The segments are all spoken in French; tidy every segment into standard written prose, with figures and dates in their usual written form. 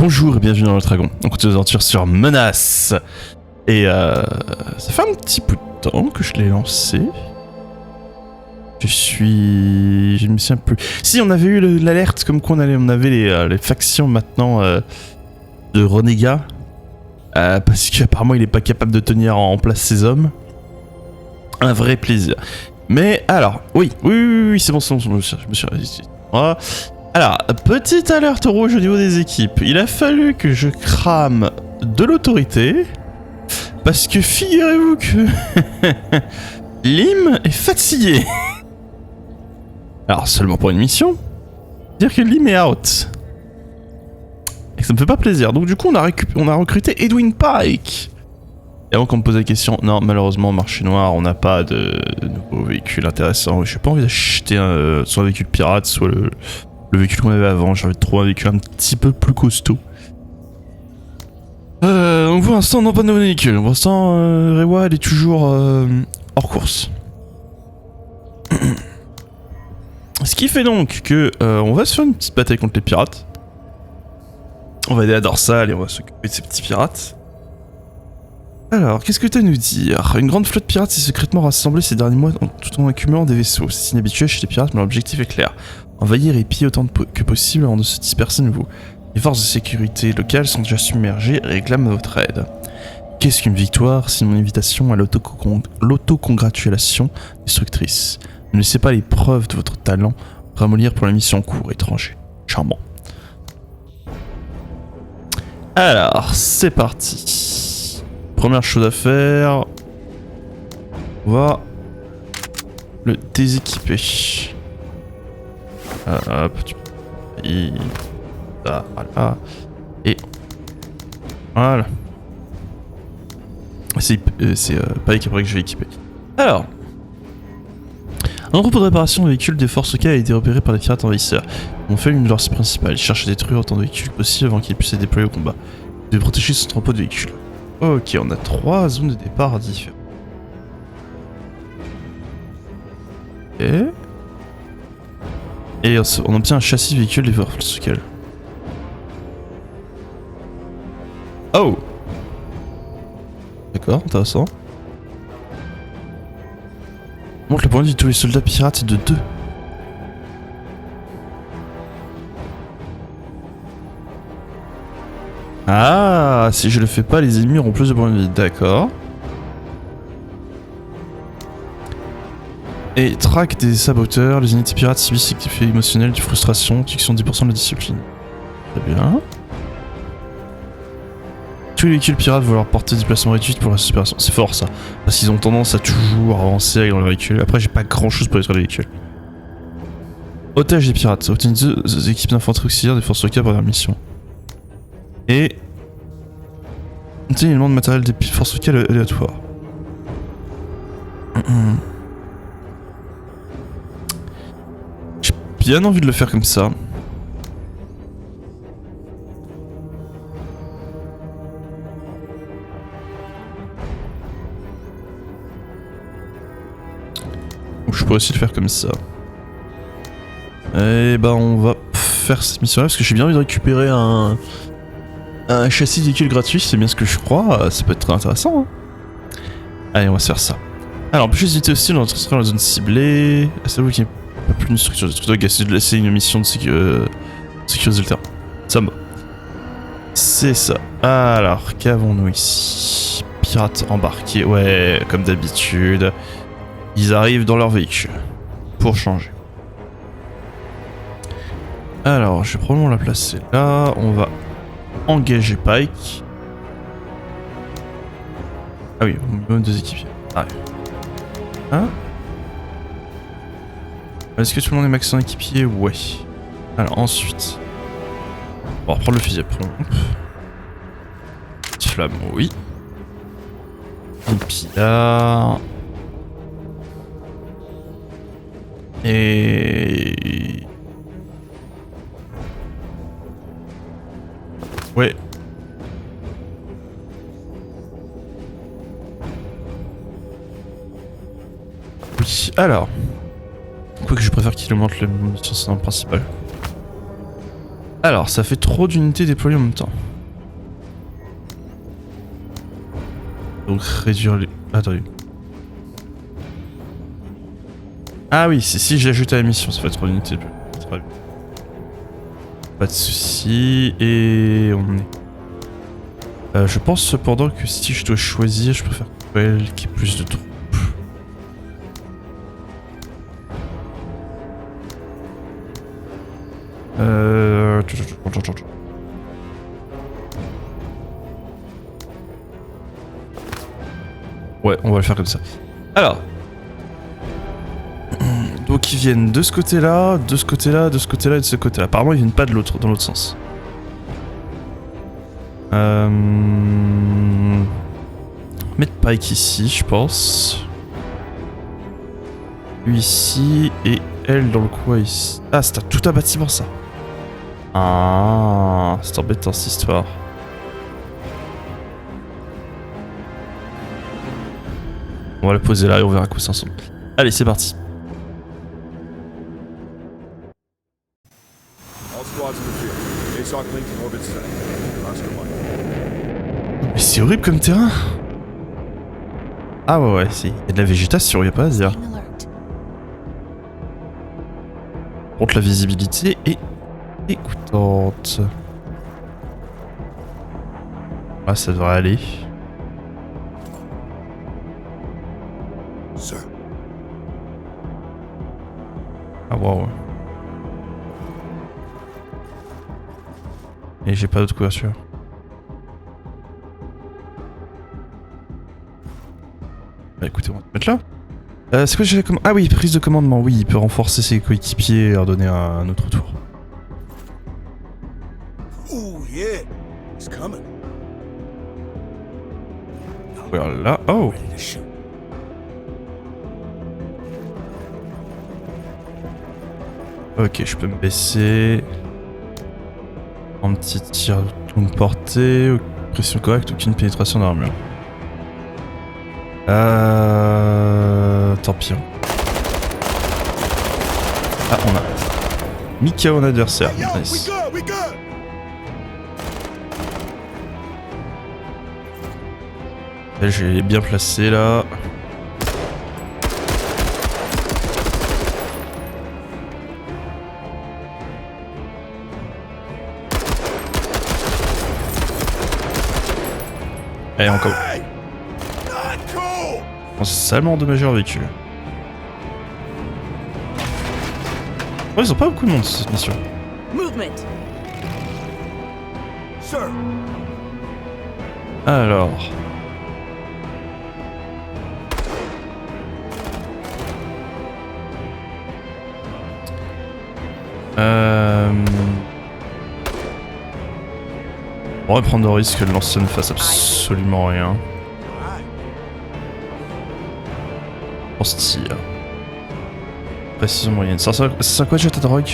Bonjour et bienvenue dans le Dragon. On continue nos aventures sur Menace. Et ça fait un petit bout de temps que je l'ai lancé. Je me souviens plus. Si, on avait eu l'alerte comme quoi on avait les factions maintenant de renégats. Parce qu'apparemment il est pas capable de tenir en place ses hommes. Un vrai plaisir. Mais alors, oui, c'est bon, je me suis résisté. Voilà. Alors, petite alerte rouge au niveau des équipes. Il a fallu que je crame de l'autorité. Parce que figurez-vous que Lim est fatigué. Alors, seulement pour une mission. Dire que Lim est out. Et que ça me fait pas plaisir. Donc du coup, on a recruté Edwin Pike. Et avant qu'on me pose la question, non, malheureusement, au marché noir, on n'a pas de nouveaux véhicules intéressants. Je n'ai pas envie d'acheter soit un véhicule pirate, soit le véhicule qu'on avait avant. J'ai envie de trouver un véhicule un petit peu plus costaud. Donc pour l'instant, non, pas de nouveau véhicule. Pour l'instant, Rewa, elle est toujours hors course. Ce qui fait donc que on va se faire une petite bataille contre les pirates. On va aider à Dorsal et on va s'occuper de ces petits pirates. Alors, qu'est-ce que tu as à nous dire? Une grande flotte pirate s'est secrètement rassemblée ces derniers mois tout en accumulant des vaisseaux. C'est inhabituel chez les pirates, mais l'objectif est clair. Envahir et piller autant que possible avant de se disperser de nouveau. Les forces de sécurité locales sont déjà submergées et réclament votre aide. Qu'est-ce qu'une victoire sinon une invitation à l'autocongratulation destructrice? Ne laissez pas les preuves de votre talent ramollir pour la mission en cours étranger. Charmant. Alors, c'est parti. Première chose à faire, on va le déséquiper. Hop, et ça, voilà. Et voilà. C'est Pike après que je vais équiper. Alors, un entrepôt de réparation de véhicules des forces K a été repéré par les pirates envahisseurs. Ils ont fait l'une de leurs cibles principales. Ils cherchent à détruire autant de véhicules possible avant qu'ils puissent être déployés au combat. Ils doivent protéger cet entrepôt de véhicules. Ok, on a 3 zones de départ différentes. Et on obtient un châssis véhicule des forces K. Oh! D'accord, intéressant. Montre le point de vue de tous les soldats pirates est de 2. Ah, si je le fais pas, les ennemis auront plus de points de vie. D'accord. Et traque des saboteurs. Les unités pirates subissent des effets émotionnels, de frustration, qui sont 10% de la discipline. Très bien. Tous les véhicules pirates vont leur porter des déplacements réduits pour la supération. C'est fort ça. Parce qu'ils ont tendance à toujours avancer avec leur véhicule. Après, j'ai pas grand chose pour détruire les véhicules. Otage des pirates. Obtenez 2 équipes d'infanterie auxiliaires des forces locales pour la mission. Et obtenez l'élément de matériel des forces locales aléatoires. J'ai bien envie de le faire comme ça. Ou je pourrais aussi le faire comme ça. Et bah on va faire cette mission là parce que j'ai bien envie de récupérer un châssis de véhicule gratuit, c'est bien ce que je crois, ça peut être très intéressant. Hein. Allez, on va se faire ça. Alors, empêcher les unités hostiles dans la zone ciblée. C'est vous qui n'avez pas plus une structure de truc, c'est une mission de sécuriser le terrain. Ça me va. C'est ça. Alors, qu'avons-nous ici? Pirates embarqués, ouais, comme d'habitude. Ils arrivent dans leur véhicule. Pour changer. Alors, je vais probablement la placer là. On va engager Pike. Ah oui, au minimum 2 équipiers. Ah oui. Hein? Est-ce que tout le monde est maximum équipier? Ouais. Alors ensuite, on va reprendre le fusil à pompe. Petit flamme, oui. Et puis là. Et. Ouais. Oui, alors. Quoique je préfère qu'il augmente le munition principal. Alors, ça fait trop d'unités déployées en même temps. Donc réduire les... Attendez. Ah oui, c'est si j'ajoute à la mission, ça fait trop d'unités. Très bien. Pas de soucis. Et on est... je pense cependant que si je dois choisir, je préfère elle qui ait plus de troupes. Ouais, on va le faire comme ça. Alors. Donc ils viennent de ce côté-là, de ce côté-là, de ce côté-là et de ce côté-là. Apparemment ils viennent pas de l'autre, dans l'autre sens. Mettre Pike ici, je pense. Lui ici et elle dans le coin ici. Ah, c'est tout un bâtiment ça. Ah, c'est embêtant cette histoire. On va la poser là et on verra quoi ça ensemble. Allez, c'est parti. Mais c'est horrible comme terrain. Ah ouais, si. Il y a de la végétation, il n'y a pas à dire. Par contre, la visibilité est écoutante. Ah, ça devrait aller. Ah wow. Et j'ai pas d'autre couverture. Bah écoutez, on va se mettre là. C'est quoi j'ai comme... Ah oui, prise de commandement, oui, il peut renforcer ses coéquipiers et leur donner un autre tour. Voilà, oh. Ok, je peux me baisser. Un petit tir de longue portée, pression correcte, aucune pénétration d'armure. Tant pis. Ah, on a mis KO en adversaire. Nice. Je l'ai bien placé là. Allez, encore. On s'est salement endommagé leur véhicule. Oh, ils ont pas beaucoup de monde cette mission. Alors. On va prendre le risque que le lance-flamme ne fasse absolument rien. Pense-t-il. Précision moyenne. Ça sert à quoi déjà ta drogue?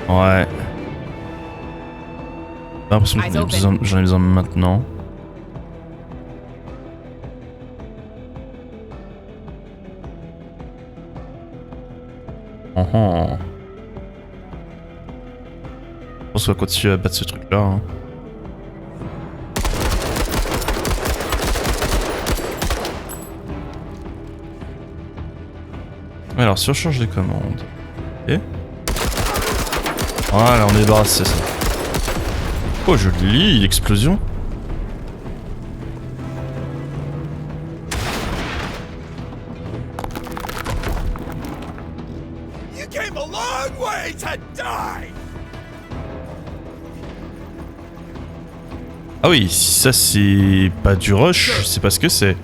Ouais. J'ai l'impression que j'en ai besoin maintenant. Je pense qu'on va continuer à battre ce truc là. Hein. Alors, surcharge des commandes. Ok. Voilà, on est débarrassé ça. Oh, joli, l'explosion. Ah oui, si ça c'est pas du rush, je sais pas ce que c'est.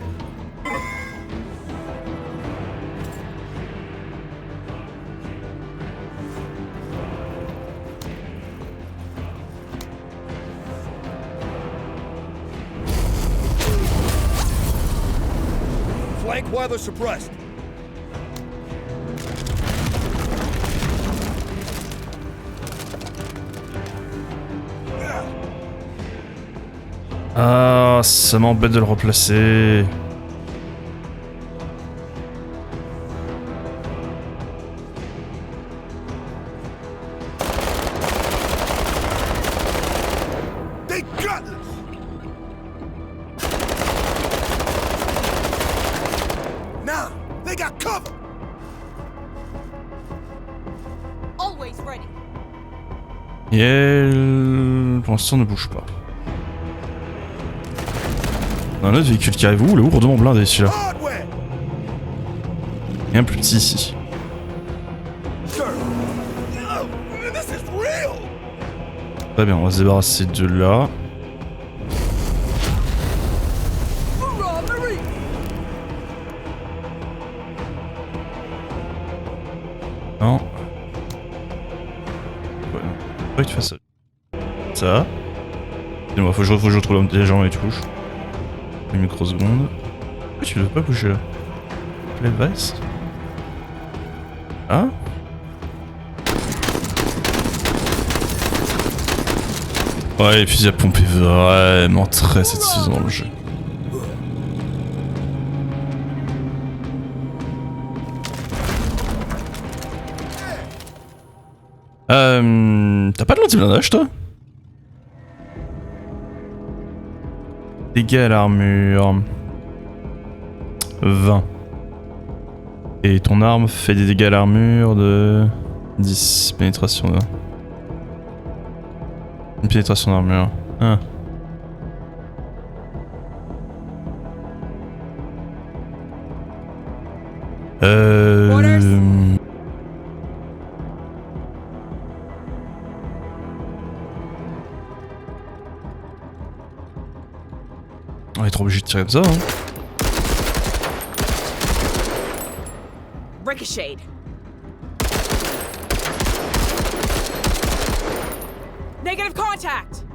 Flank weather suppressed. Ah, ça m'embête de le replacer. Et elle, pour l'instant, ne bouge pas. On a un autre véhicule qui arrive. Ouh, le lourdement blindé celui-là. Et un plus petit ici. Très bien, on va se débarrasser de là. Non. Ouais, non. Pourquoi tu fais ça? Ça. Dis-moi, faut que je retrouve les gens et tout. Une microseconde. Pourquoi tu veux pas bouger là? Quelle device? Ah? Ouais, les fusils à pompe est vraiment très satisfaisant dans le jeu. T'as pas de l'anti-blindage toi? Dégâts à l'armure. 20. Et ton arme fait des dégâts à l'armure de 10. Pénétration là. Une pénétration d'armure. Ah. On est trop obligé de tirer comme ça, hein. Ricochet. Negative contact.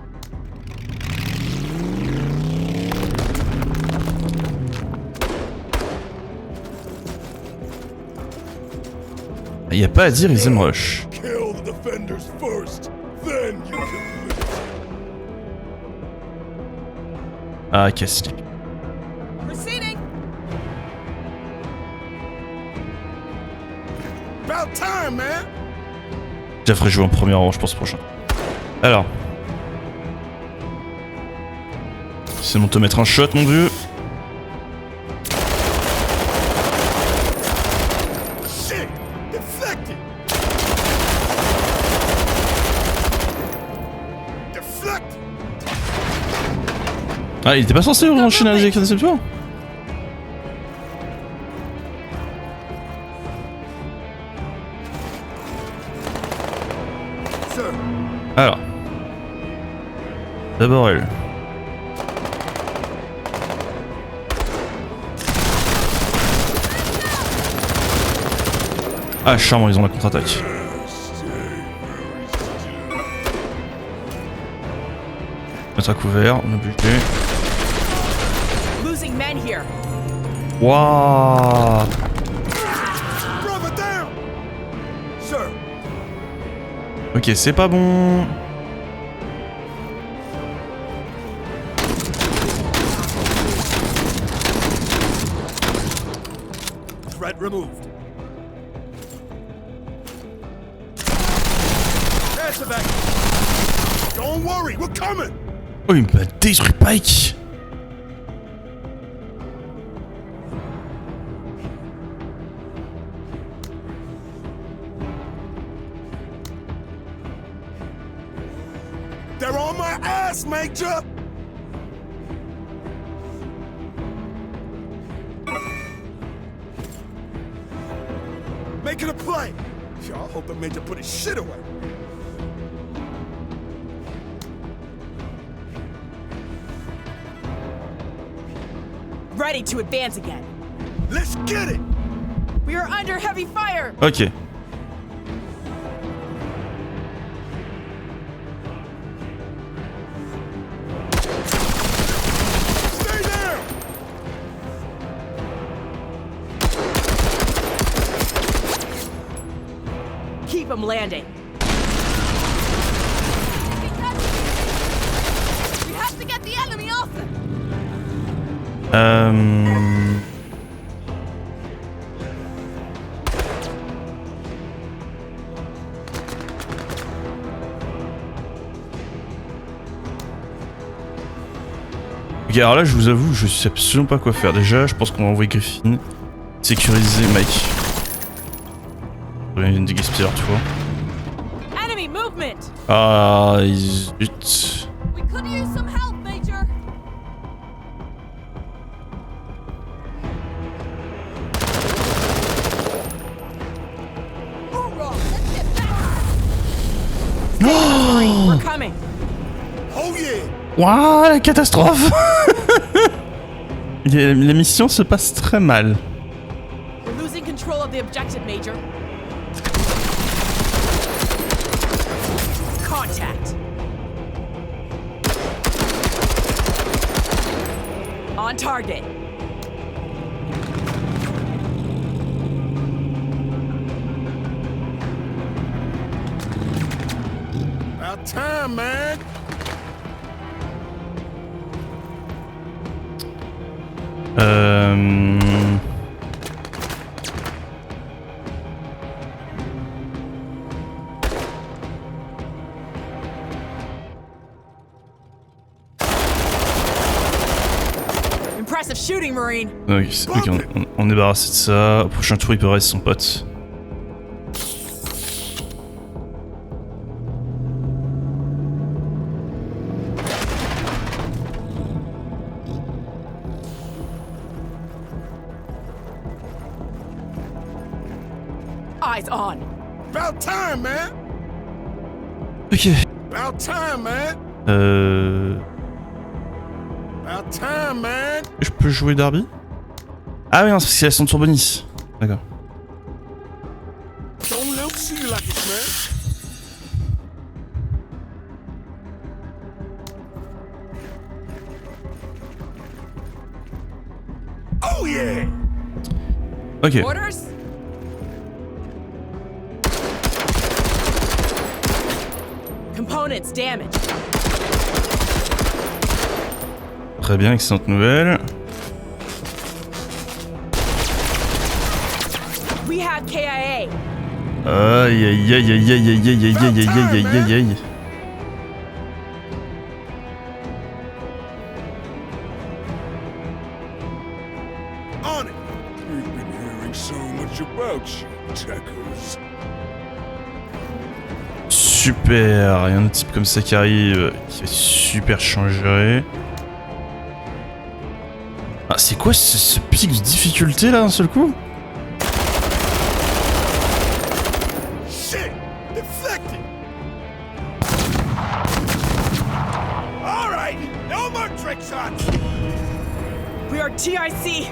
Y a pas à dire, ils aiment rush. Ah, casse-les. Proceeding. About time, man. Déjà ferai jouer en premier rang, je pense, prochain. Alors. C'est bon de te mettre un shot, mon vieux. Shit, deflected. Deflected. Ah, il était pas censé enchaîner avec l'interception? Sir. Alors. D'abord elle. Ah, charmant, ils ont la contre-attaque. Mettre à couvert, on est obligé. Losing men here. Wouah. Brother down. Sir. Ok, c'est pas bon. Threat removed. Answer that. Don't worry, we're coming. Oh, il m'a détruit Pike. They're on my ass, Major. Making a play. Y'all hope the Major put his shit away. Ready to advance again. Let's get it. We are under heavy fire. Ok. Stay there. Keep them landing. We have to get the enemy off them. Ok, alors là, je vous avoue, je sais absolument pas quoi faire. Déjà, je pense qu'on va envoyer Griffin. Sécuriser Mike. Il y a une dégaspilleur, tu vois. Enemy movement. Ah, zut. We could use some help, Major. Hoorah! Let's get back. We're coming. Oh yeah! Waouh, la catastrophe. La mission se passe très mal. We're losing control of the objective, Major. Contact. On target. About time, man. Impressive shooting, Marine. Ok, on est débarrassé de ça. Au prochain tour, il peut rester son pote. Eyes on. About time, man. Ok. About time, man. About time, man. Je peux jouer Darby? Ah oui, non, c'est parce qu'il a son Turbonis. D'accord. Don't let 'em see you like this, man. Oh yeah! Ok. Orders? Components damaged. Très bien, excellente nouvelle. We have KIA. Aïe aïe aïe aïe aïe aïe aïe aïe aïe aïe aïe aïe aïe. On it. We've been hearing so much about you, techers. Super, il y a un autre type comme ça qui arrive, qui va super changer. Ah, c'est quoi ce pic de difficulté là d'un seul coup? Shit! Deflected! Alright! No more trick shots! We are TIC.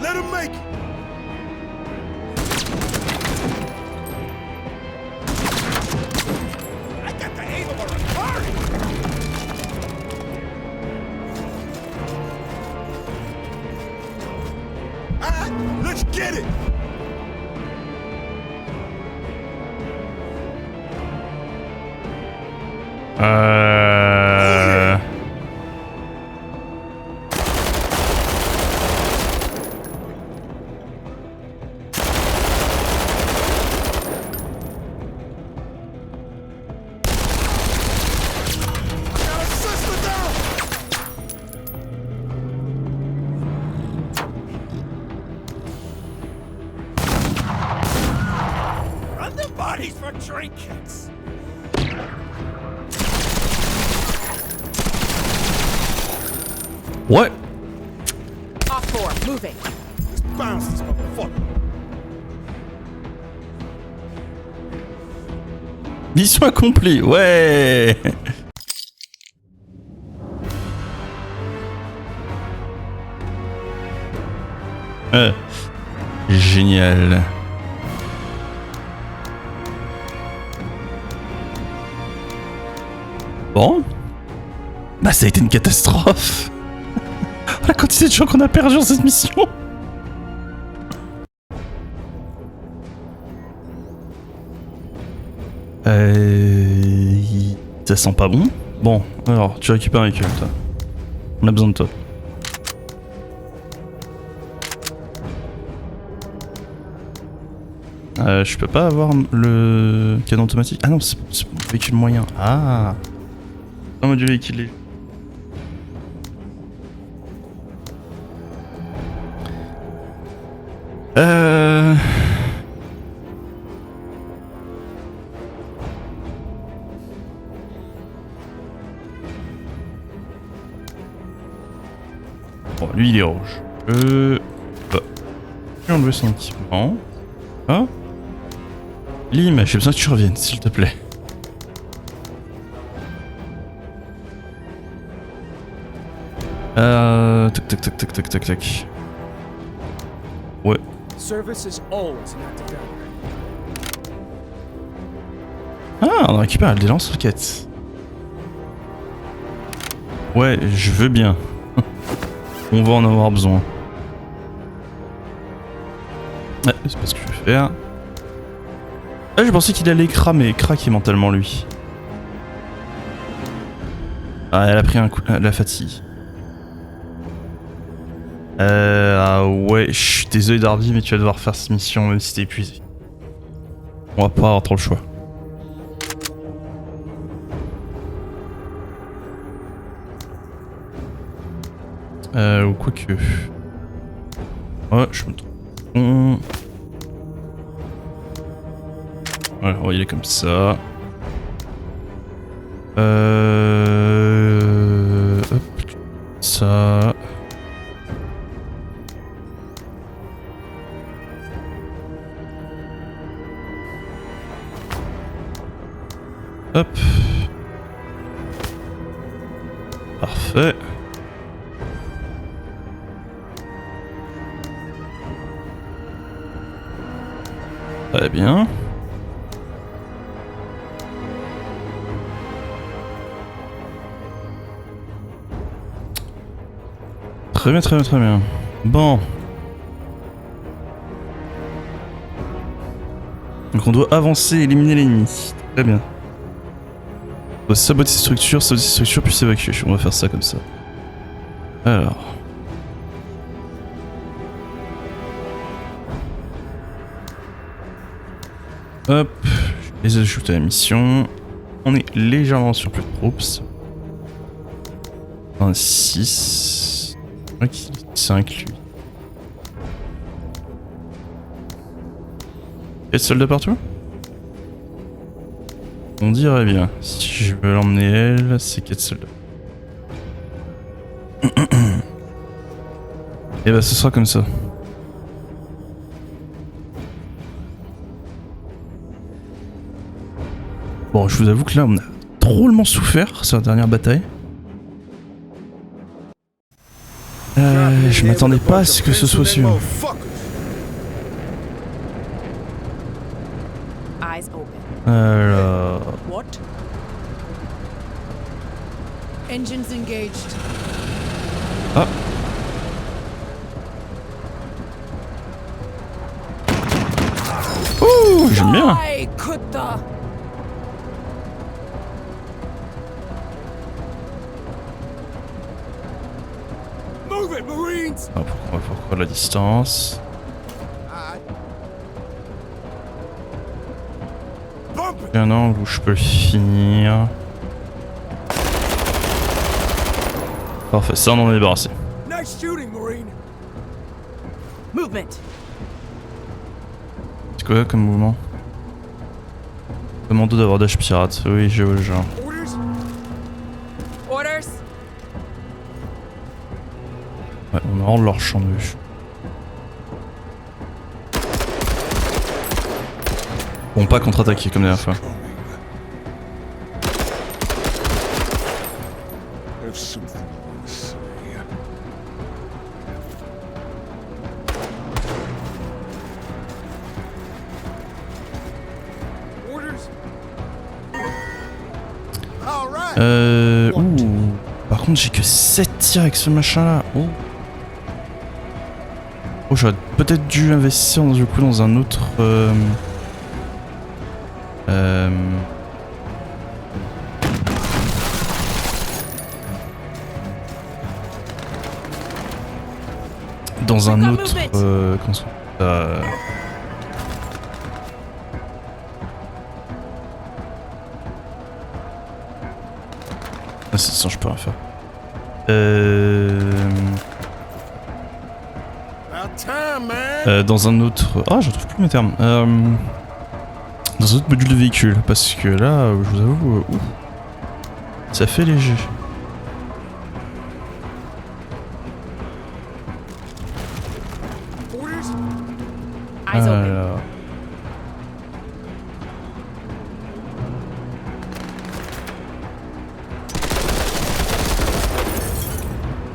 Let him make it! I got the aim of a retarded! Alright, let's get it! Got a sister down! Run the bodies for trinkets! What? Off 4, moving. Let's bounce this motherfucker! Mission accomplie, ouais. Génial. Bon. Bah ça a été une catastrophe. La quantité de gens qu'on a perdu dans cette mission. Ça sent pas bon. Bon, alors, tu récupères un véhicule, toi. On a besoin de toi. Je peux pas avoir le canon automatique. Ah non, c'est mon véhicule moyen. Ah. Un module véhicule. Bon, lui il est rouge. Je vais enlever son équipement. Ah. Lim, j'ai besoin que tu reviennes, s'il te plaît. Tac tac tac tac tac tac tac. Ouais. Service is always an active failure. Ah, on récupère des lance-roquettes. Ouais, je veux bien. On va en avoir besoin. Ouais, c'est pas ce que je vais faire. Ah, je pensais qu'il allait craquer mentalement lui. Ah, elle a pris un coup, la fatigue. Ah ouais, je suis désolé Darby, mais tu vas devoir faire cette mission même si t'es épuisé. On va pas avoir trop le choix. Ou quoique. Ouais, je me trompe. Voilà, on va y aller comme ça. Hop, ça. Hop. Parfait. Très bien. Très bien, très bien, très bien. Bon. Donc on doit avancer et éliminer l'ennemi. Très bien. On doit saboter ces structures, puis s'évacuer. On va faire ça comme ça. Alors. Hop. Je les ajoute à la mission. On est légèrement sur plus de troupes. 6. Ok, 5 lui. 4 soldats partout? On dirait bien. Si je veux l'emmener elle, c'est 4 soldats. Et bah ce sera comme ça. Bon, je vous avoue que là on a drôlement souffert sur la dernière bataille. Je m'attendais pas à ce que ce soit sûr. Eyes open. Alors... What? Engines engaged. Ah. Ouh, j'aime bien. Die, Kutta! Move it, Marines! Ah, pourquoi la distance? Bump it! Il y a un angle où je peux le finir. Parfait, ça on en est débarrassé. Nice shooting, Marine! Movement. C'est quoi comme mouvement? Commando d'abordage pirate, oui je vois le genre. Orders? Orders. Ouais, on est hors de leur champ de vue. Bon, pas contre-attaquer comme la dernière fois. Have something to say. Orders? All right. Ouh. Par contre, j'ai que 7 tirs avec ce machin là. Oh. Oh, j'aurais peut-être dû investir du coup dans un autre. Dans un autre. Comment ça Ah, c'est ça, je peux rien faire. About time, man. Dans un autre. Ah, je retrouve plus mes termes. Dans un autre module de véhicule, parce que là, je vous avoue, ça fait léger. Eyes open. Alors.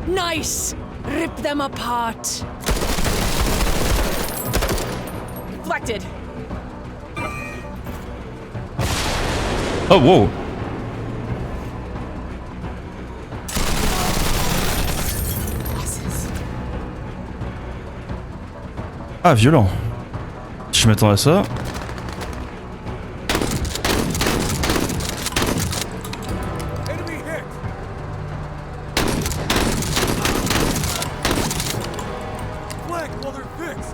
Nice! Rip them apart. Deflected. Oh wow. Ah violent. Je m'attends à ça. Enemy hit! Flank while they're fixed!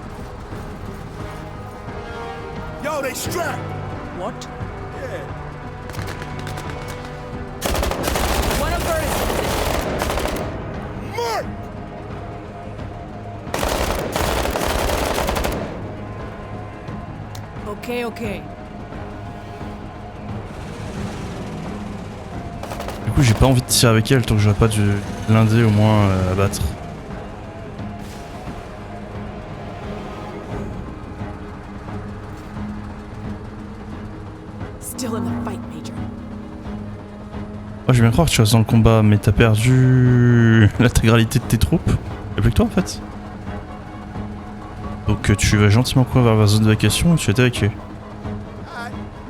Yo, they strapped! What? Yeah. One of her is Mark! okay. Du coup j'ai pas envie de tirer avec elle tant que j'aurai pas du blindé au moins à battre. Still in the fight, Major. Moi je vais bien croire que tu restes dans le combat mais t'as perdu l'intégralité de tes troupes. Y'a plus que toi en fait. Donc tu vas gentiment courir vers la zone de vacation et tu vas t'évacuer.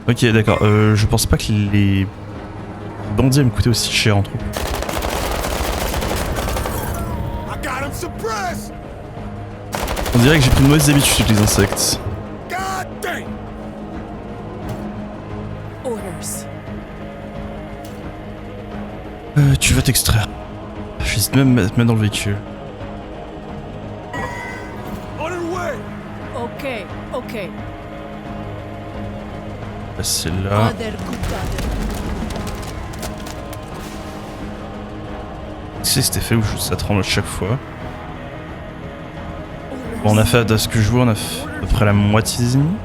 Ok d'accord, je pense pas que les bandits me coûtaient aussi cher en troupes. I got him suppressed! On dirait que j'ai pris une mauvaise habitude avec les insectes. God damn! Orders. Tu vas t'extraire. J'hésite même à te mettre dans le véhicule. On our way! Okay. Là, c'est là. Other Gupta. C'est cet effet où ça tremble à chaque fois. Bon, on a fait, à ce que je vois, on a fait à peu près la moitié des ennemis.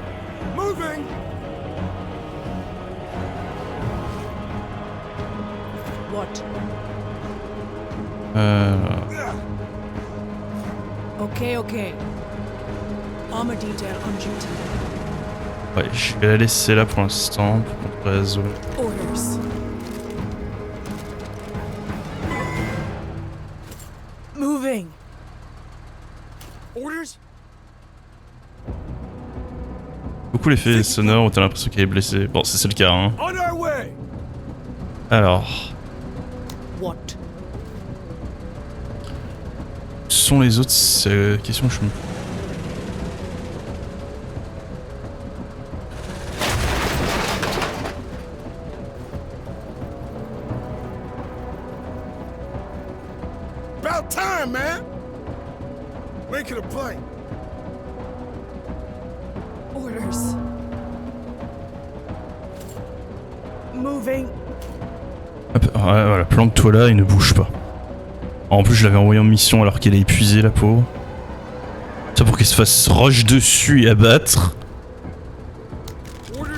Moving! What? Okay. Armor detail on duty. Ouais, je vais la laisser là pour l'instant pour contrer la zone. Orders. Moving. Orders? Beaucoup l'effet sonore où t'as l'impression qu'elle est blessée. Bon, c'est le cas, hein. On our way! Alors, What? où sont les autres? C'est la question que je me pose. About time, man! Making a play. Orders. Moving. Hop, ouais, voilà, planque-toi là et ne bouge pas. En plus, je l'avais envoyé en mission alors qu'elle est épuisée, la pauvre. Ça pour qu'elle se fasse rush dessus et abattre. Orders?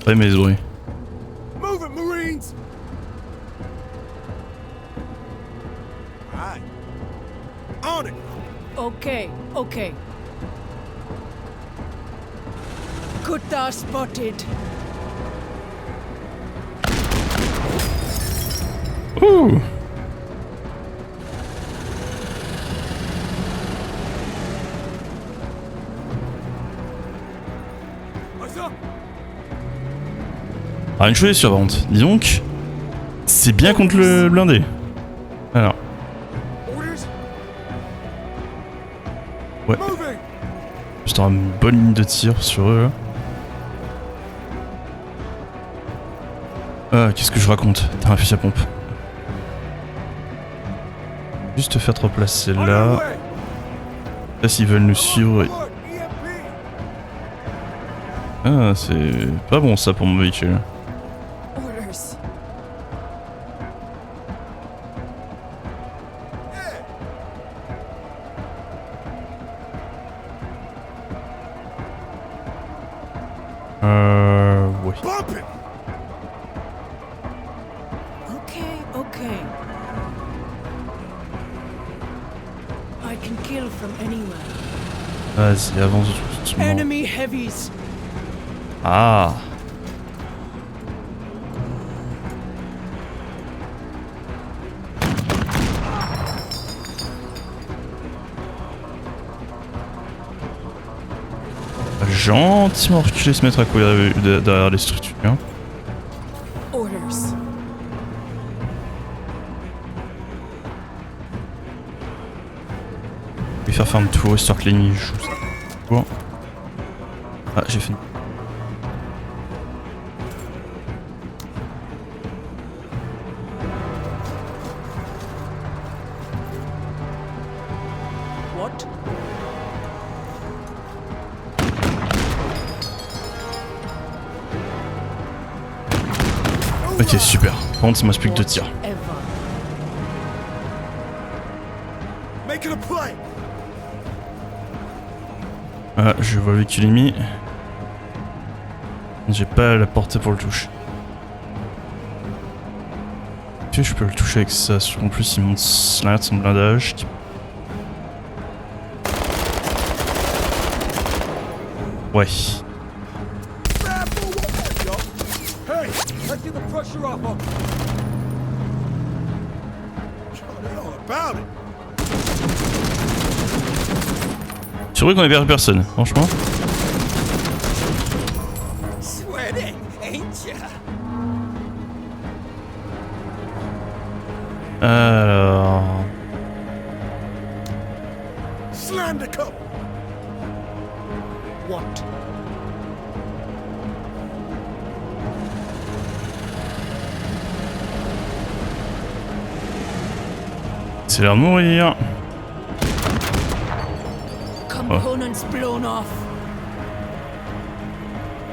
Ouais, mais oui. Move it, Marines! Alright. On it! Okay. Gupta spotted. Ouh! What's up? Alors une chose est sûre par contre, dis donc, c'est bien contre le blindé. Alors, Orders? ouais, Moving! juste avoir une bonne ligne de tir sur eux là. Ah, qu'est-ce que je raconte? T'as un fusil à pompe. Juste te faire te replacer On our là. way! Là s'ils veulent nous suivre. Look, EMP! Ah, c'est pas bon ça pour mon véhicule. Orders. Yeah! Ouais. Bump it! Okay. I can kill shell from anywhere. Vas-y, avance doucement. Enemy heavies. Ah. Gentiment reculer, se mettre à courir derrière les structures. Orders. Je vais faire un tour histoire que l'ennemi joue ça. Bon. Ah, j'ai fait une... What? Ok, super. Par contre, il me reste plus que 2 tirs. Ever. Making a play. Ah, je vois le véhicule ennemi. J'ai pas la portée pour le toucher. Est-ce que je peux le toucher avec ça? En plus, il monte slide son blindage. Ouais. Hey, let's get the pressure off him. They're all about it. C'est vrai qu'on est perdu personne, franchement. Sweating, ain't ya? Alors... Slam the cup. What? C'est l'air de mourir. Components blown off.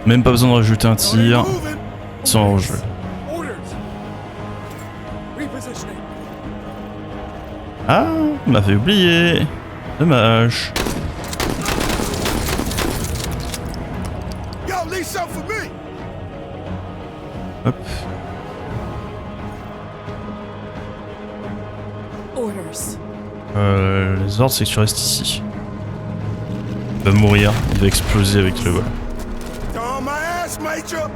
Même pas besoin de rajouter un tir. Moving. Sans hors-jeu. Orders. Repositioning. Ah, on m'avait oublié. Dommage. Yo, leave some for me. Hop. Orders. Les ordres, c'est que tu restes ici. Il va mourir, il va exploser avec le vol. On my ass, Major.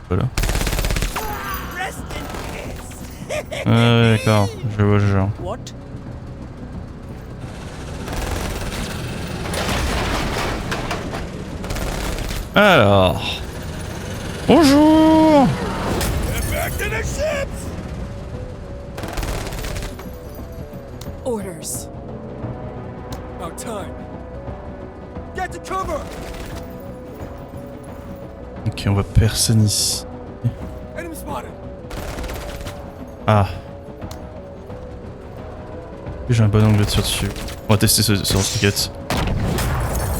Voilà. Ah ouais, d'accord, je vois le genre. What? Alors... Bonjour. Get back to the ships. Orders. About time. Get to cover. Ok, on voit personne ici. Enemy spotted. Ah. J'ai un bon angle de tir dessus. On va tester ce rocket.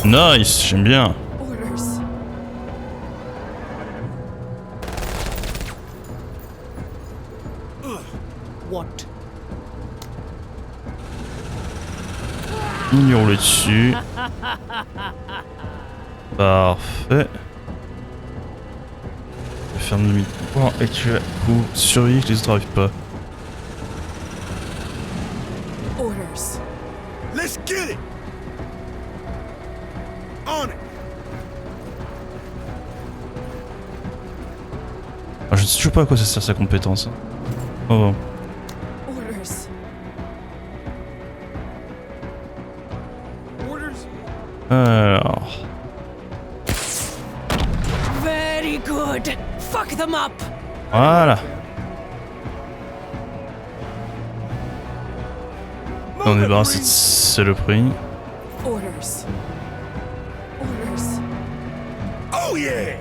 Nice, j'aime bien. Orders. What? Ignore-le dessus. Parfait. Je vais faire demi-tour et tu vas surveiller que les autres n'arrivent pas. Orders. Let's get it. On it. Alors, je ne sais toujours pas à quoi ça sert sa compétence. Hein. Oh bon. Orders. Orders. Alors... Very good. Fuck them up. Voilà. On est débarrassé de saloperie. Orders. Orders. Oh yeah.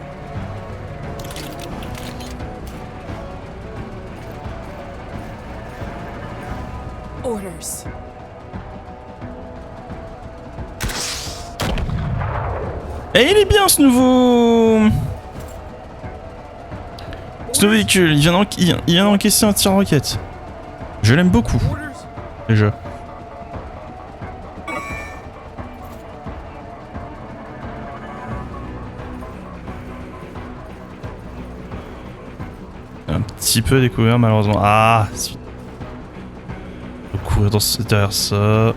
Orders. Et il est bien ce nouveau... Ce nouveau véhicule, il vient d'encaisser un tir roquette. Je l'aime beaucoup, Orders. déjà. petit peu découvert malheureusement. Ah, si. Faut courir derrière ça.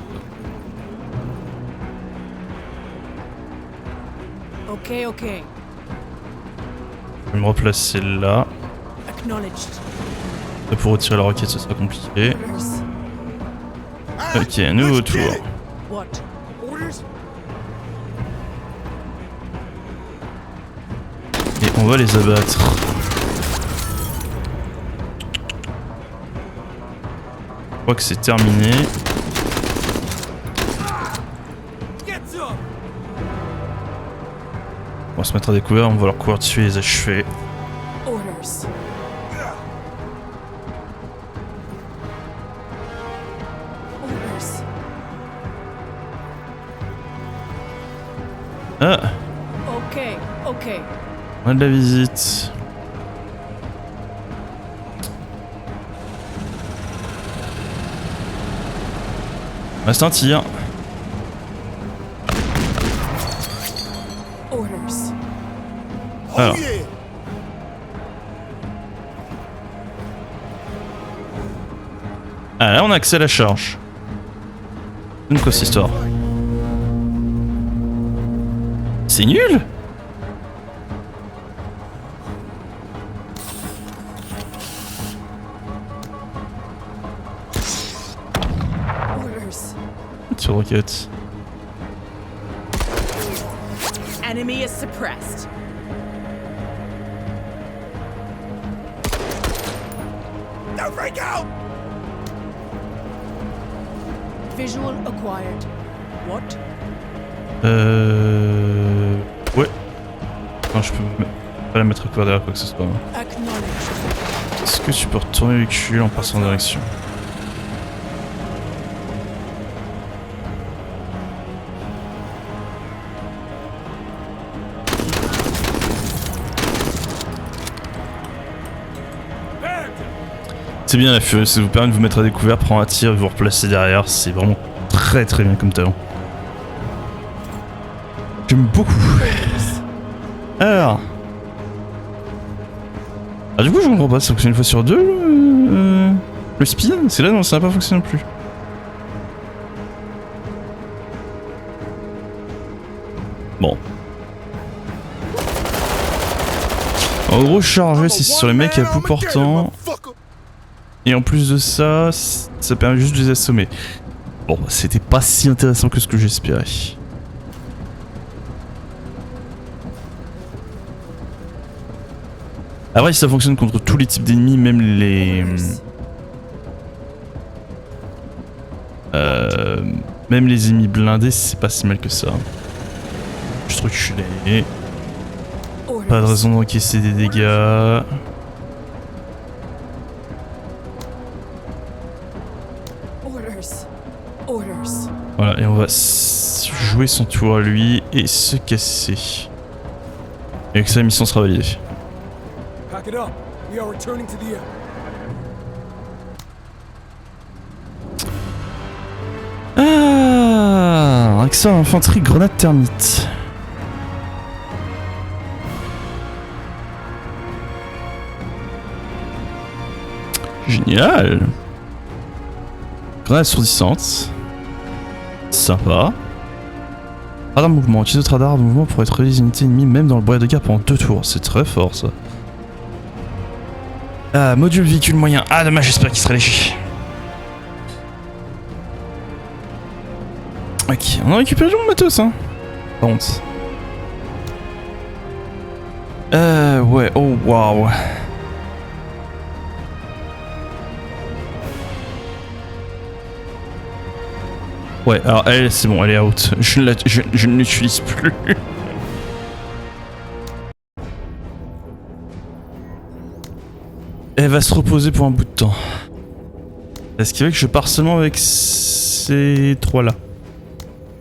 Ok, ok. Je vais me replacer là. Acknowledged. Et pour retirer la roquette, ce sera compliqué. Orders. Ok, nouveau tour. What? Orders? Et on va les abattre. Je crois que c'est terminé. On va se mettre à découvert, on va leur courir dessus et les achever. Orders. Orders. Ah, Ok, ok. on a de la visite. Reste un tir. Orders. Alors. Ah là on a accès à la charge. Une quoi cette histoire? C'est nul. Orders. Sur roquette. Enemy is suppressed. Don't freak out! Visual acquired. What? Ouais. Non, je peux pas la mettre à couvert derrière quoi que ce soit. Acknowledged. Est-ce que tu peux retourner le véhicule en passant en direction? C'est bien la furie, ça vous permet de vous mettre à découvert, prendre un tir et vous replacer derrière, c'est vraiment très très bien comme talent. J'aime beaucoup. Alors. Ah du coup je comprends pas, ça fonctionne une fois sur deux le spin? C'est là non, ça n'a pas fonctionné non plus. Bon. En gros charger c'est sur les mecs à bout portant. Et en plus de ça, ça permet juste de les assommer. Bon, c'était pas si intéressant que ce que j'espérais. Après, ça fonctionne contre tous les types d'ennemis, même les... même les ennemis blindés, c'est pas si mal que ça. Juste reculer. Pas de raison d'encaisser des dégâts. Voilà, et on va jouer son tour à lui et se casser. Et avec ça, la mission sera validée. Pack it up. We are returning to the air. Ah, avec ça, infanterie, grenade thermite. Génial. Grenade assourdissante. Sympa. Radar de mouvement. Utiliser votre radar de mouvement pour être réalisé une unité ennemie même dans le brouillard de guerre pendant 2 tours. C'est très fort ça. Ah, module véhicule moyen. Ah, dommage, j'espère qu'il sera léger. Ok, on a récupéré du bon matos, hein. Par contre. Ouais, oh waouh. Ouais, alors elle, c'est bon, elle est out. Je ne l'utilise plus. Elle va se reposer pour un bout de temps. Ce qui fait que je pars seulement avec ces 3 là.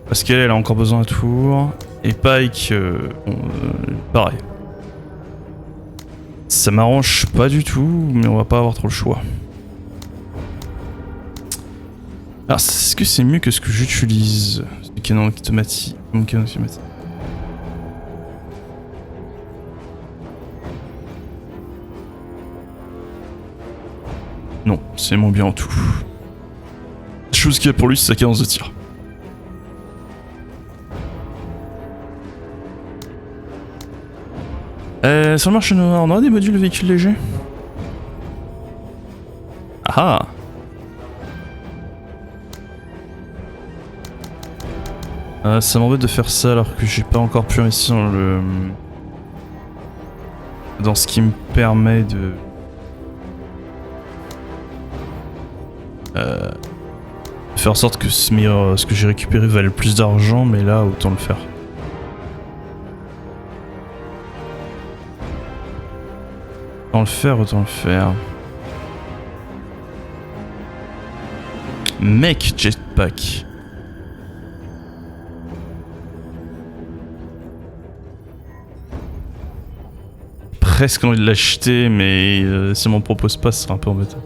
Parce qu'elle a encore besoin d'un tour. Et Pike, pareil. Ça m'arrange pas du tout, mais on va pas avoir trop le choix. Alors, est-ce que c'est mieux que ce que j'utilise? Le canon automatique. Mon canon automatique. Non, c'est mon bien en tout. La chose qu'il y a pour lui, c'est sa cadence de tir. Sur le marché noir, on aura des modules de véhicules légers? Ah! Ça m'embête de faire ça alors que j'ai pas encore pu investir dans le... dans ce qui me permet de... faire en sorte que ce que j'ai récupéré vale plus d'argent, mais là, autant le faire. Autant le faire. Mec, jetpack. Presque envie de l'acheter, mais si on m'en propose pas, ce sera un peu embêtant.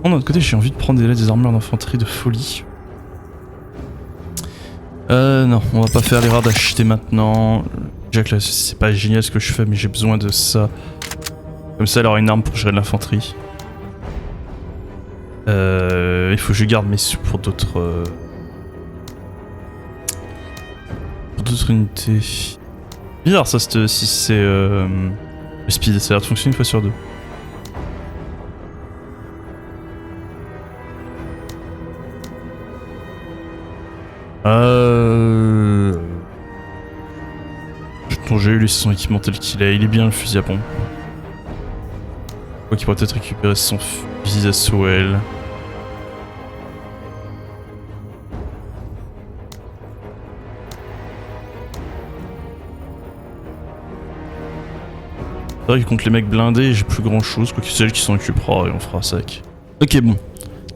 D'un autre côté, j'ai envie de prendre des armures d'infanterie de folie. Non, on va pas faire l'erreur d'acheter maintenant. Déjà que là, c'est pas génial ce que je fais, mais j'ai besoin de ça. Comme ça, elle aura une arme pour gérer de l'infanterie. Il faut que je garde mes sous pour d'autres... unités. Bizarre ça, si c'est... le speed, ça a l'air de fonctionner une fois sur deux. Dont j'ai eu lui, c'est son équipement tel qu'il est. Il est bien le fusil à pompe. Quoi qu'il pourrait peut-être récupérer son fusil d'assaut-L. C'est vrai que contre les mecs blindés, j'ai plus grand chose. Quoi que c'est elle qui s'en occupera et on fera ça avec. Ok, bon.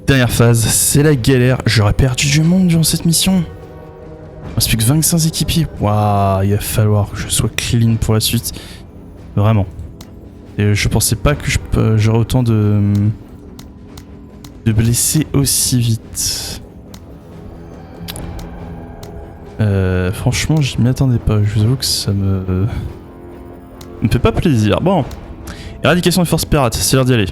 Dernière phase, c'est la galère. J'aurais perdu du monde durant cette mission. Il reste plus que 25 équipiers. Waouh, il va falloir que je sois clean pour la suite. Vraiment. Et je pensais pas que j'aurais autant de blessés aussi vite. Franchement, je m'y attendais pas. Je vous avoue que ça me fait pas plaisir. Bon. Éradication des forces pirates, c'est l'heure d'y aller.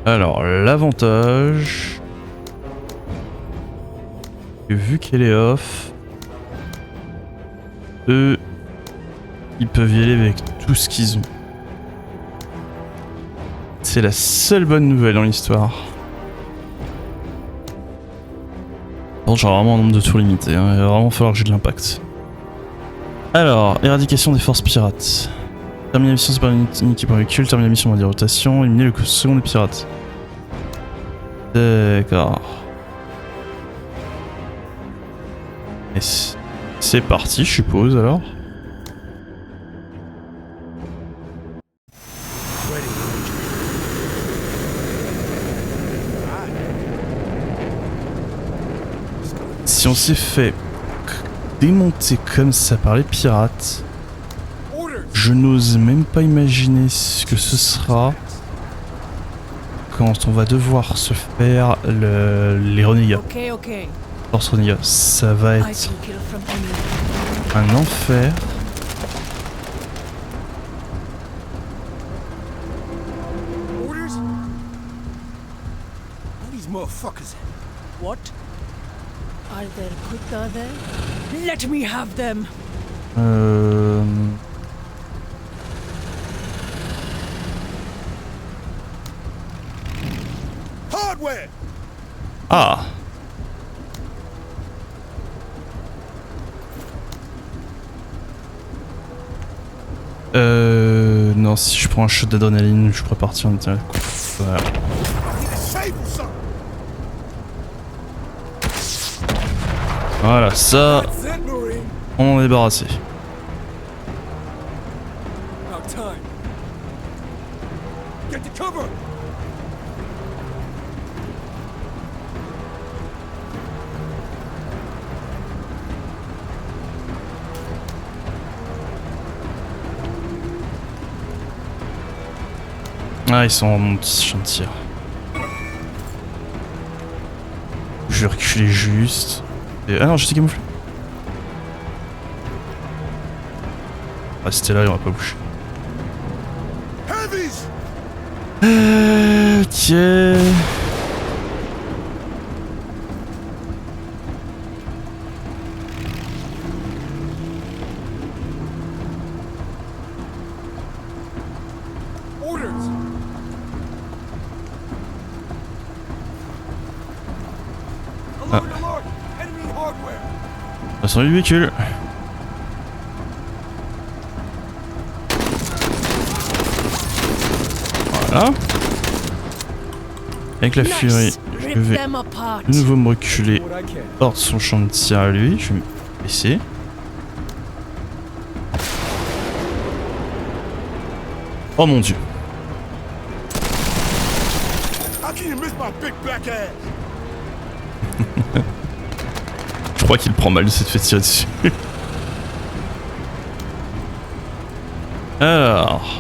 Alors, l'avantage... vu qu'elle est off... eux... ils peuvent y aller avec tout ce qu'ils ont. C'est la seule bonne nouvelle dans l'histoire. Bon, j'ai vraiment un nombre de tours limité, hein. Il va vraiment falloir que j'ai de l'impact. Alors, éradication des forces pirates. Terminer la mission, c'est par une équipe en véhicule. Terminer la mission, on va dire rotation. Éliminer le second des pirates. D'accord. Et c'est parti, je suppose, alors. Si on s'est fait démonter comme ça par les pirates, je n'ose même pas imaginer ce que ce sera quand on va devoir se faire les renégats. Okay. Force renégats, ça va I être can kill from anywhere. un enfer. Orders? What these motherfuckers? What? Are there Kuta there? Let me have them! Hardware! Ah. Non, si je prends un shot d'adrénaline, je pourrais partir en internet. Voilà. Voilà, ça, That's it, Marine. on en est débarrassé. About time. Get to cover. Ah, ils sont en mon petit champ de tir. Je vais reculer juste. Et... ah non, j'étais camouflé. Restez là et on va pas bouger. Civvies! Ok. Orders! Alert, alert! Enemy hardware! Passons du véhicule. Voilà. Avec la furie, Nice. je Rip vais them apart. de nouveau me reculer What I can. hors de son champ de tir à lui. Je vais me baisser. Oh mon dieu. How can you miss my big black ass? Je crois qu'il prend mal de s'être fait tirer dessus. Alors.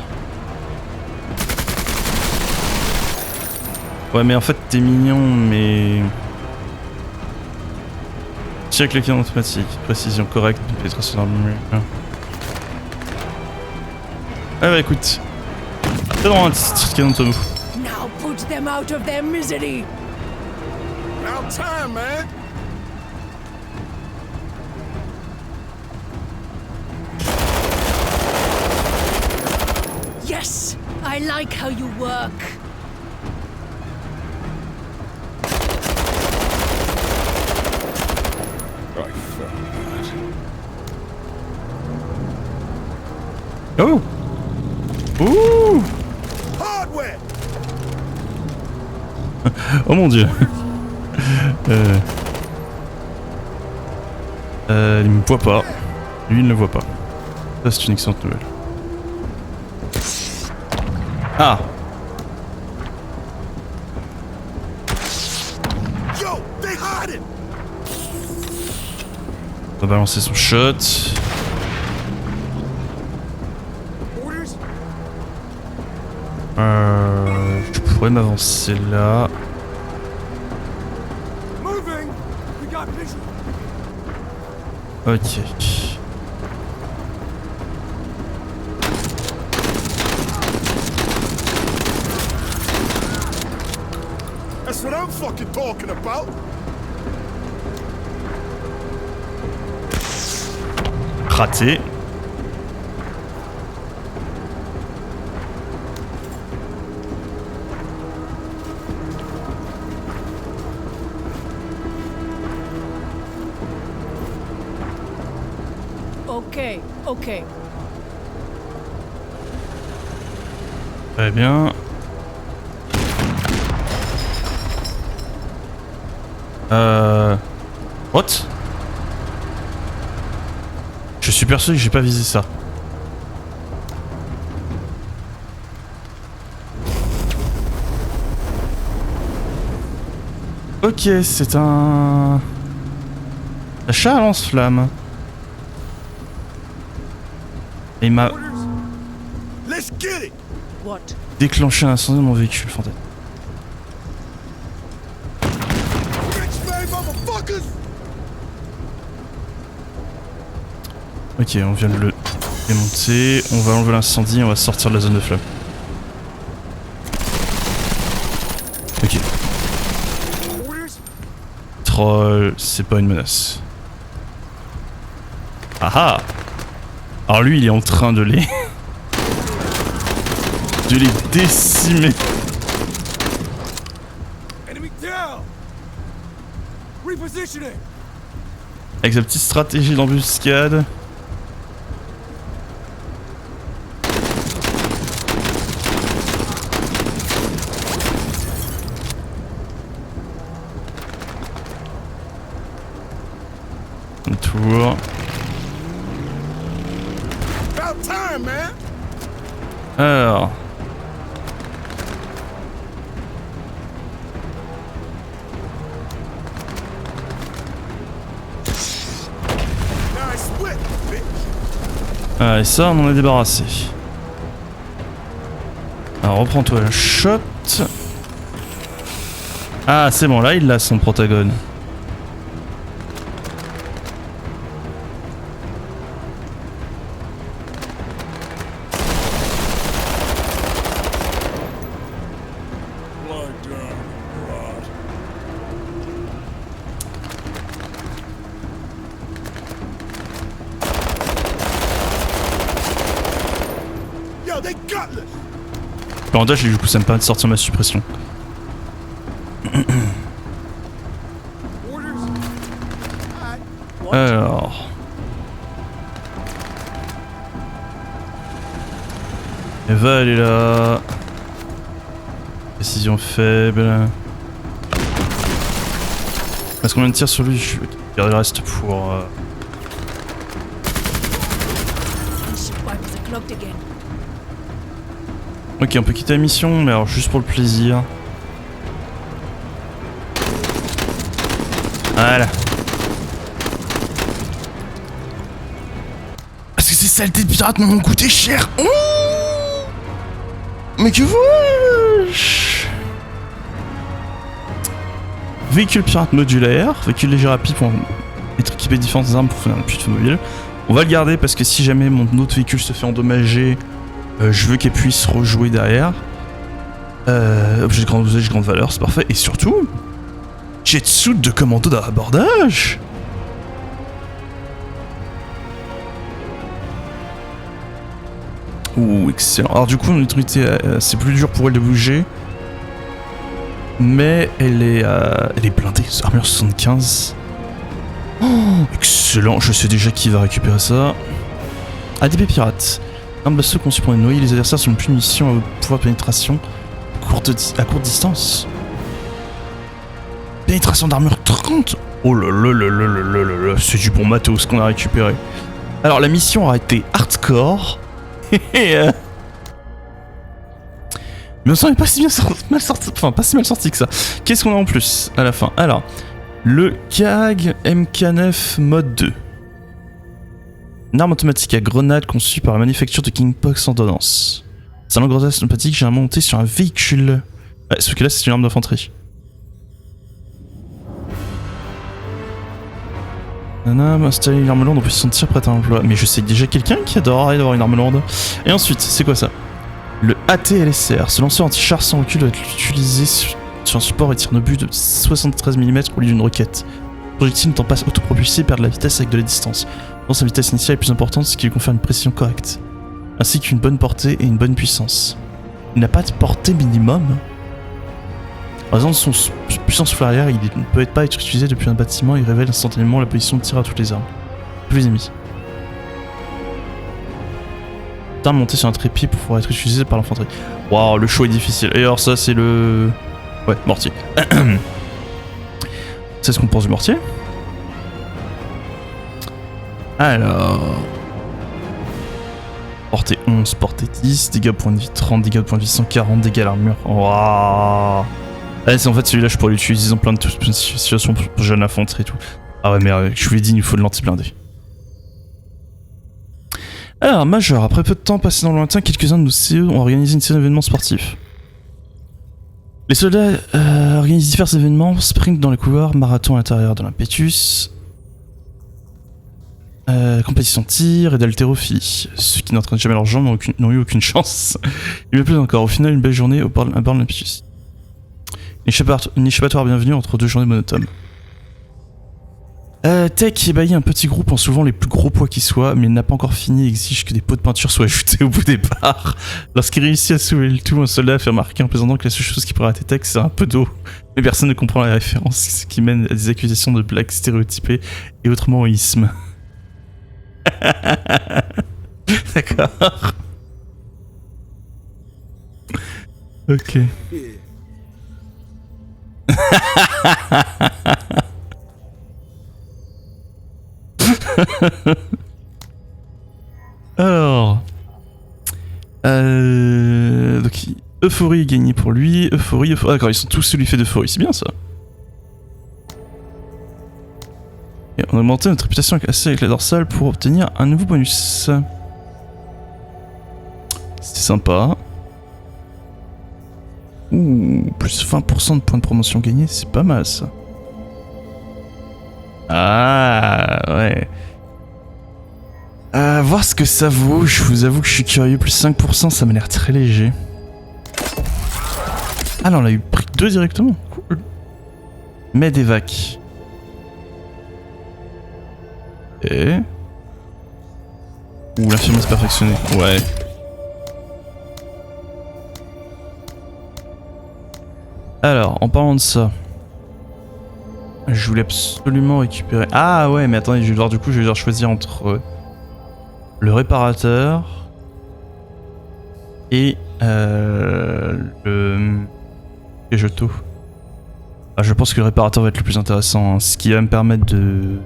Ouais mais en fait t'es mignon mais... Tire avec le canon automatique, précision correcte, pénétration dans le mur. Ah bah écoute. T'as droit à un petit canon de tonneau. Now put them out of their misery. Now time, man! Yes, I like how you work. I found that. Oh. Ouh. Hardware! Oh mon dieu. Il me voit pas. Lui il ne le voit pas. Ça c'est une excellente nouvelle. Ah. Yo, they hiding! On va balancer son shot. Orders? Je pourrais m'avancer là. Moving! We got vision! Ok. That's what I'm fucking talking about! Raté. Okay, okay. Très bien. What? Je suis persuadé que j'ai pas visé ça. Ok, c'est un chat à lance-flamme. Et il m'a Orders? Let's get it! What? déclenché un incendie dans mon véhicule, fantastique. Rich man motherfuckers! Ok, on vient de le démonter. On va enlever l'incendie et on va sortir de la zone de flamme. Ok. Orders? Troll, c'est pas une menace. Ah ah! Alors lui, il est en train de les... de les décimer. Enemy down! Repositioning! Avec sa petite stratégie d'embuscade. Un tour. About time, man! Alors. Nice whip, bitch! Ah, et ça, on en est débarrassé. Alors, reprends-toi la shot. Ah, c'est bon, là, il a son protagone. go, they gutless! L'avantage, du coup, ça me permet de sortir ma suppression. Orders? Alors... Eva, elle est là. Précision faible. Est-ce qu'on vient de tirer sur lui? Je vais garder le reste pour... Ship wipers are clogged again. Ok, on peut quitter la mission, mais alors juste pour le plaisir. Voilà. Parce que ces saletés de pirates m'ont coûté cher. Oh, mais que wesh. Véhicule pirate modulaire, véhicule léger rapide pour être équipé de différentes armes pour faire un puits mobile. On va le garder parce que si jamais mon autre véhicule se fait endommager, je veux qu'elle puisse rejouer derrière. Objet de grande valeur, c'est parfait. Et surtout, jetsuit de commando d'abordage. Ouh, excellent. Alors du coup, notre unité, c'est plus dur pour elle de bouger. Mais elle est blindée, armure 75. Oh, excellent, je sais déjà qui va récupérer ça. ADP pirate. Arme d'assaut conçue pour noyer les adversaires sur une punition à pouvoir de pénétration à courte distance. Pénétration d'armure 30. Oh là là là là là là là, c'est du bon matos qu'on a récupéré. Alors la mission aura été hardcore. Mais on s'en est pas si mal sorti, enfin pas si mal sorti que ça. Qu'est-ce qu'on a en plus à la fin? Alors, le KAG MK9 mode 2. Une arme automatique à grenade conçue par la manufacture de Kingpox Ordnance. C'est un grenade automatique généralement monté sur un véhicule. Ouais, ce que là c'est une arme d'infanterie. Nana, installer une arme lourde en position de tir prête à l'emploi. Mais je sais déjà quelqu'un qui adorerait d'avoir une arme lourde. Et ensuite, c'est quoi ça? Le AT-LSR, ce lanceur anti-char sans recul doit être utilisé sur un support et tire un obus de 73 mm au lieu d'une roquette. Le projectile n'étant pas autopropulsé, perd de la vitesse avec de la distance. Dans sa vitesse initiale est plus importante, ce qui lui confère une précision correcte, ainsi qu'une bonne portée et une bonne puissance. Il n'a pas de portée minimum. En raison de son puissance sous l'arrière, il ne peut pas être utilisé depuis un bâtiment et révèle instantanément la position de tir à toutes les armes. Tous les ennemis. Arme montée sur un trépied pour pouvoir être utilisé par l'infanterie. Waouh, le choix est difficile. Et alors ça c'est le... Ouais, mortier. C'est ce qu'on pense du mortier. Alors... Portée 11, portée 10, dégâts point de vie 30, dégâts de point de vie 140, dégâts à l'armure. Waouh. Ah, en fait celui-là je pourrais l'utiliser dans plein de situations pour jeune infanterie et tout. Ah ouais mais je vous l'ai dit, il nous faut de l'anti-blindé. Alors, Major, après peu de temps passé dans le lointain, quelques-uns de nos CE ont organisé une série d'événements sportifs. Les soldats organisent divers événements, sprint dans les couloirs, marathon à l'intérieur de l'Impetus, compétition de tir et d'haltérophilie. Ceux qui n'entraînent jamais leurs jambes n'ont eu aucune chance. Il y a plus encore, au final, une belle journée à bord de l'Impetus. Une échappatoire bienvenue entre deux journées monotones. Tech ébahit un petit groupe en soulevant les plus gros poids qui soient, mais il n'a pas encore fini et exige que des pots de peinture soient ajoutés au bout des barres. Lorsqu'il réussit à soulever le tout, un soldat fait remarquer en plaisantant que la seule chose qui pourrait arrêter Tech, c'est un peu d'eau. Mais personne ne comprend la référence, ce qui mène à des accusations de blagues stéréotypées et autrement isme. D'accord. Ok. Alors, donc euphorie gagnée pour lui, euphorie. Ah, d'accord, ils sont tous sous l'effet d'euphorie, c'est bien ça. Et on a augmenté notre réputation assez avec la dorsale pour obtenir un nouveau bonus. C'est sympa. Ouh, plus 20% de points de promotion gagnés, c'est pas mal ça. Ah, ouais. Voir ce que ça vaut, je vous avoue que je suis curieux, plus 5%, ça m'a l'air très léger. Ah non, on a eu pris 2 directement, cool. Med évac. Et... Ouh, l'infirmière s'est perfectionnée, ouais. Alors, en parlant de ça, je voulais absolument récupérer... Ah ouais, mais attendez, je vais devoir choisir entre le réparateur et le Peugeot. Ah, je pense que le réparateur va être le plus intéressant, hein, ce qui va me permettre de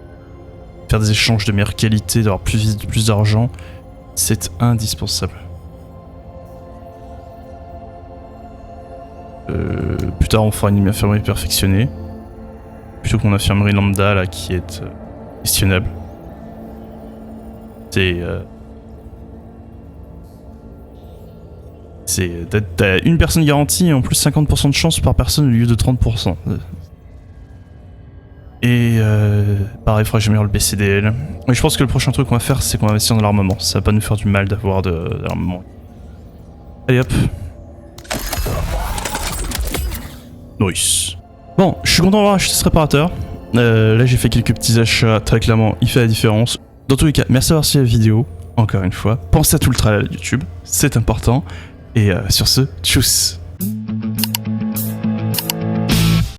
faire des échanges de meilleure qualité, d'avoir plus d'argent. C'est indispensable. Plus tard on fera une infirmerie perfectionnée plutôt que mon infirmerie lambda là qui est questionnable. T'as une personne garantie et en plus 50% de chance par personne au lieu de 30%. Et pareil, il faudra que j'améliore le BCDL. Mais je pense que le prochain truc qu'on va faire, c'est qu'on va investir dans l'armement. Ça va pas nous faire du mal d'avoir de l'armement. Allez hop. Nice. Bon, je suis content d'avoir acheté ce réparateur. Là, j'ai fait quelques petits achats. Très clairement, il fait la différence. Dans tous les cas, merci d'avoir suivi la vidéo. Encore une fois, pensez à tout le travail à YouTube. C'est important. Et sur ce, tchuss.